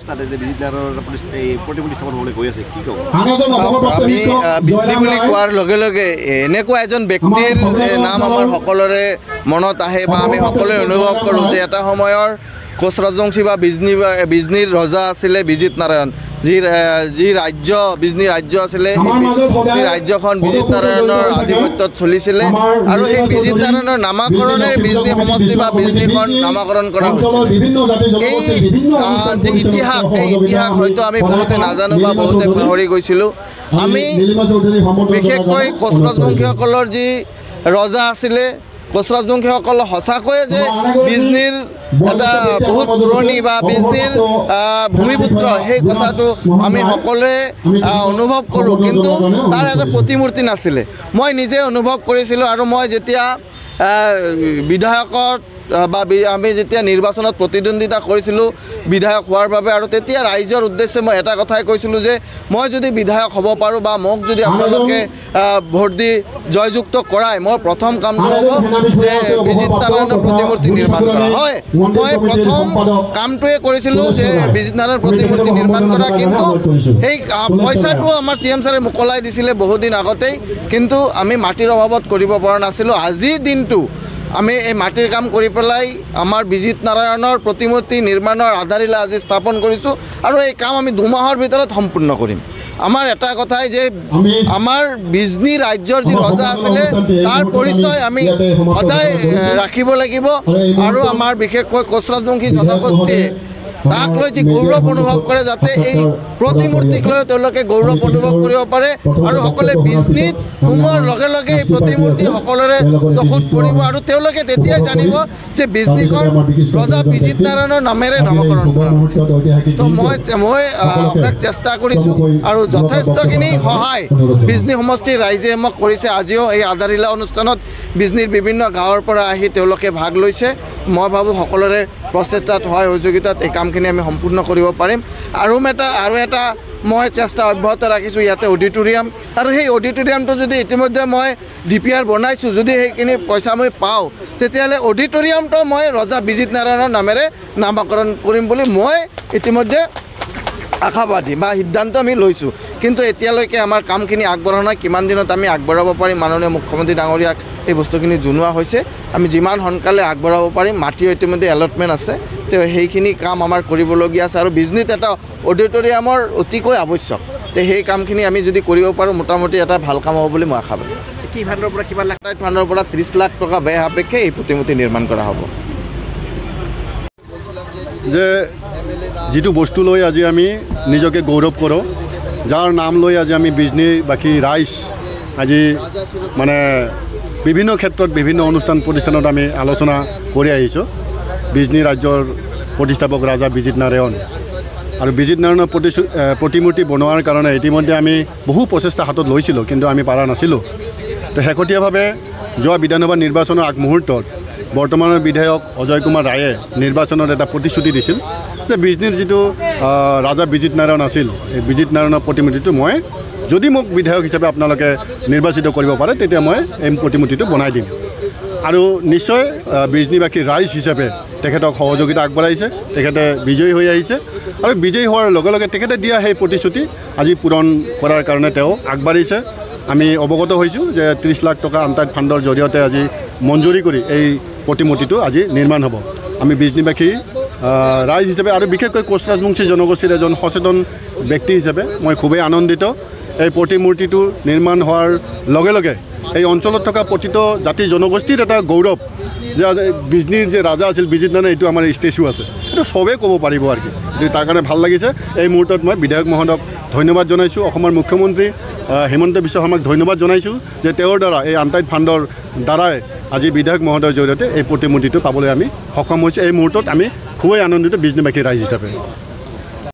তাতে যে বিজিত নাৰায়ণৰ প্ৰতিমূৰ্তি স্থাপন হ'বলৈ গৈ আছে কি ক'ব? আমি বিজনী বুলি কোৱাৰ লগে লগে এনেকুৱা এজন ব্যক্তিৰ নাম আমাৰ সকলোৰে মনত আহে বা আমি সকলোৱে অনুভৱ কৰোঁ যে এটা সময়ৰ কোচ ৰাজবংশী বা বিজনীৰ ৰজা আছিলে বিজিত নাৰায়ণ। যি ৰাজ্য বিজনী ৰাজ্য আছিলে সেই ৰাজ্যখন বিজিত নাৰায়ণৰ আধিপত্যত চলিছিলে আৰু সেই বিজিত নাৰায়ণৰ নামাকৰণেৰে বিজনী সমষ্টি বা বিজনীখন নামাকৰণ কৰা হৈছিল। এই যি ইতিহাস এই ইতিহাস হয়তো আমি বহুতে নাজানো বা বহুতে পাহৰি গৈছিলোঁ। আমি বিশেষকৈ কোচ ৰাজবংশীসকলৰ যি ৰজা আছিলে কোচ ৰাজবংশীসকল সঁচাকৈয়ে যে বিজনীৰ এটা বহুত পুৰণি বা বিজনীৰ ভূমিপুত্ৰ সেই কথাটো আমি সকলোৱে অনুভৱ কৰোঁ, কিন্তু তাৰ এটা প্ৰতিমূৰ্তি নাছিলে। মই নিজে অনুভৱ কৰিছিলোঁ আৰু মই যেতিয়া বিধায়কত বা আমি যেতিয়া নিৰ্বাচনত প্ৰতিদ্বন্দ্বিতা কৰিছিলোঁ বিধায়ক হোৱাৰ বাবে, আৰু তেতিয়া ৰাইজৰ উদ্দেশ্যে মই এটা কথাই কৈছিলোঁ যে মই যদি বিধায়ক হ'ব পাৰোঁ বা মোক যদি আপোনালোকে ভোট দি জয়যুক্ত কৰায়, মোৰ প্ৰথম কামটো হ'ব যে বিজিত নাৰায়ণৰ প্ৰতিমূৰ্তি নিৰ্মাণ কৰা। হয়, মই প্ৰথম কামটোৱে কৰিছিলোঁ যে বিজিত নাৰায়ণৰ প্ৰতিমূৰ্তি নিৰ্মাণ কৰা, কিন্তু সেই পইচাটো আমাৰ CM ছাৰে মোকলাই দিছিলে বহুদিন আগতেই, কিন্তু আমি মাটিৰ অভাৱত কৰিব পৰা নাছিলোঁ। আজিৰ দিনটো আমি এই মাটিৰ কাম কৰি পেলাই আমাৰ বিজিত নাৰায়ণৰ প্ৰতিমূৰ্তি নিৰ্মাণৰ আধাৰশিলা আজি স্থাপন কৰিছোঁ আৰু এই কাম আমি 2 মাহৰ ভিতৰত সম্পূৰ্ণ কৰিম। আমাৰ এটা কথাই যে আমাৰ বিজনী ৰাজ্যৰ যি ৰজা আছিলে তাৰ পৰিচয় আমি সদায় ৰাখিব লাগিব আৰু আমাৰ বিশেষকৈ কোচ ৰাজবংশী জনগোষ্ঠীয়ে তাক লৈ যি গৌৰৱ অনুভৱ কৰে, যাতে এই প্ৰতিমূৰ্তিক লৈ তেওঁলোকে গৌৰৱ অনুভৱ কৰিব পাৰে আৰু সকলোৱে বিজনীত সোমোৱাৰ লগে লগে এই প্ৰতিমূৰ্তি সকলোৰে চকুত পৰিব আৰু তেওঁলোকে তেতিয়াই জানিব যে বিজনীখন ৰজা বিজিত নাৰায়ণৰ নামেৰে নামকৰণ কৰা হৈছে। তো মই অশেষ চেষ্টা কৰিছোঁ আৰু যথেষ্টখিনি সহায় বিজনী সমষ্টিৰ ৰাইজে মোক কৰিছে। আজিও এই আধাৰশিলা অনুষ্ঠানত বিজনীৰ বিভিন্ন গাঁৱৰ পৰা আহি তেওঁলোকে ভাগ লৈছে। মই ভাবোঁ সকলোৰে প্ৰচেষ্টাত সহায় সহযোগিতাত এই কামখিনি আমি সম্পূৰ্ণ কৰিব পাৰিম। আৰু এটা মই চেষ্টা অব্যাহত ৰাখিছোঁ ইয়াতে অডিটৰিয়াম, আৰু সেই অডিটৰিয়ামটো যদি ইতিমধ্যে মই DPR বনাইছোঁ, যদি সেইখিনি পইচা মই পাওঁ তেতিয়াহ'লে অডিটৰিয়ামটো মই ৰজা বিজিত নাৰায়ণৰ নামেৰে নামকৰণ কৰিম বুলি মই ইতিমধ্যে আশাবাদী বা সিদ্ধান্ত আমি লৈছোঁ। কিন্তু এতিয়ালৈকে আমাৰ কামখিনি আগবঢ়া নাই। কিমান দিনত আমি আগবঢ়াব পাৰিম মাননীয় মুখ্যমন্ত্ৰী ডাঙৰীয়াক এই বস্তুখিনি জনোৱা হৈছে। আমি যিমান সোনকালে আগবঢ়াব পাৰিম, মাটিও ইতিমধ্যে এলটমেণ্ট আছে, তো সেইখিনি কাম আমাৰ কৰিবলগীয়া আছে আৰু বিজনীত এটা অডিটৰিয়ামৰ অতিকৈ আৱশ্যক। তো সেই কামখিনি আমি যদি কৰিব পাৰোঁ মোটামুটি এটা ভাল কাম হ'ব বুলি মই আশাবাদী। কি ফাণ্ডৰ পৰা কিমান লাখ? ফাণ্ডৰ পৰা 30 লাখ টকা ব্যয় সাপেক্ষে এই প্ৰতিমূৰ্তি নিৰ্মাণ কৰা হ'ব। যে যিটো বস্তু লৈ আজি আমি নিজকে গৌৰৱ কৰোঁ, যাৰ নাম লৈ আজি আমি বিজনীৰ বাকী ৰাইজ আজি মানে বিভিন্ন ক্ষেত্ৰত বিভিন্ন অনুষ্ঠান প্ৰতিষ্ঠানত আমি আলোচনা কৰি আহিছোঁ। বিজনী ৰাজ্যৰ প্ৰতিষ্ঠাপক ৰাজা বিজিত নাৰায়ণ আৰু বিজিত নাৰায়ণৰ প্ৰতিমূৰ্তি বনোৱাৰ কাৰণে ইতিমধ্যে আমি বহু প্ৰচেষ্টা হাতত লৈছিলোঁ, কিন্তু আমি পাৰা নাছিলোঁ। তো শেহতীয়াভাৱে যোৱা বিধানসভা নিৰ্বাচনৰ আগমুহূৰ্তত বৰ্তমানৰ বিধায়ক অজয় কুমাৰ ৰায়ে নিৰ্বাচনত এটা প্ৰতিশ্ৰুতি দিছিল যে বিজনীৰ যিটো ৰাজা বিজিত নাৰায়ণ আছিল, এই বিজিত নাৰায়ণৰ প্ৰতিমূৰ্তিটো মই যদি মোক বিধায়ক হিচাপে আপোনালোকে নিৰ্বাচিত কৰিব পাৰে তেতিয়া মই এই প্ৰতিমূৰ্তিটো বনাই দিম। আৰু নিশ্চয় বিজনীবাসী ৰাইজ হিচাপে তেখেতক সহযোগিতা আগবঢ়াইছে, তেখেতে বিজয়ী হৈ আহিছে আৰু বিজয়ী হোৱাৰ লগে লগে তেখেতে দিয়া সেই প্ৰতিশ্ৰুতি আজি পূৰণ কৰাৰ কাৰণে তেওঁ আগবাঢ়িছে। আমি অৱগত হৈছোঁ যে 30 লাখ টকা আনটাইড ফাণ্ডৰ জৰিয়তে আজি মঞ্জুৰি কৰি এই প্ৰতিমূৰ্তিটো আজি নিৰ্মাণ হ'ব। আমি বিজনীবাসী ৰাইজ হিচাপে আৰু বিশেষকৈ কোচ ৰাজবংশী জনগোষ্ঠীৰ এজন সচেতন ব্যক্তি হিচাপে মই খুবেই আনন্দিত। এই প্ৰতিমূৰ্তিটো নিৰ্মাণ হোৱাৰ লগে লগে এই অঞ্চলত থকা প্ৰতিটো জাতি জনগোষ্ঠীৰ এটা গৌৰৱ যে বিজনীৰ যে ৰাজা আছিল বিজিত নাৰায়ণ, এইটো আমাৰ ষ্টেচু আছে, এইটো চবেই ক'ব পাৰিব আৰু কি। তাৰ কাৰণে ভাল লাগিছে। এই মুহূৰ্তত মই বিধায়ক মহোদয়ক ধন্যবাদ জনাইছোঁ, অসমৰ মুখ্যমন্ত্ৰী হিমন্ত বিশ্ব শৰ্মাক ধন্যবাদ জনাইছোঁ যে তেওঁৰ দ্বাৰা এই আনটাইড ফাণ্ডৰ দ্বাৰাই আজি বিধায়ক মহোদয়ৰ জৰিয়তে এই প্ৰতিমূৰ্তিটো পাবলৈ আমি সক্ষম হৈছোঁ। এই মুহূৰ্তত আমি খুবেই আনন্দিত বিজনীবাসী ৰাইজ হিচাপে।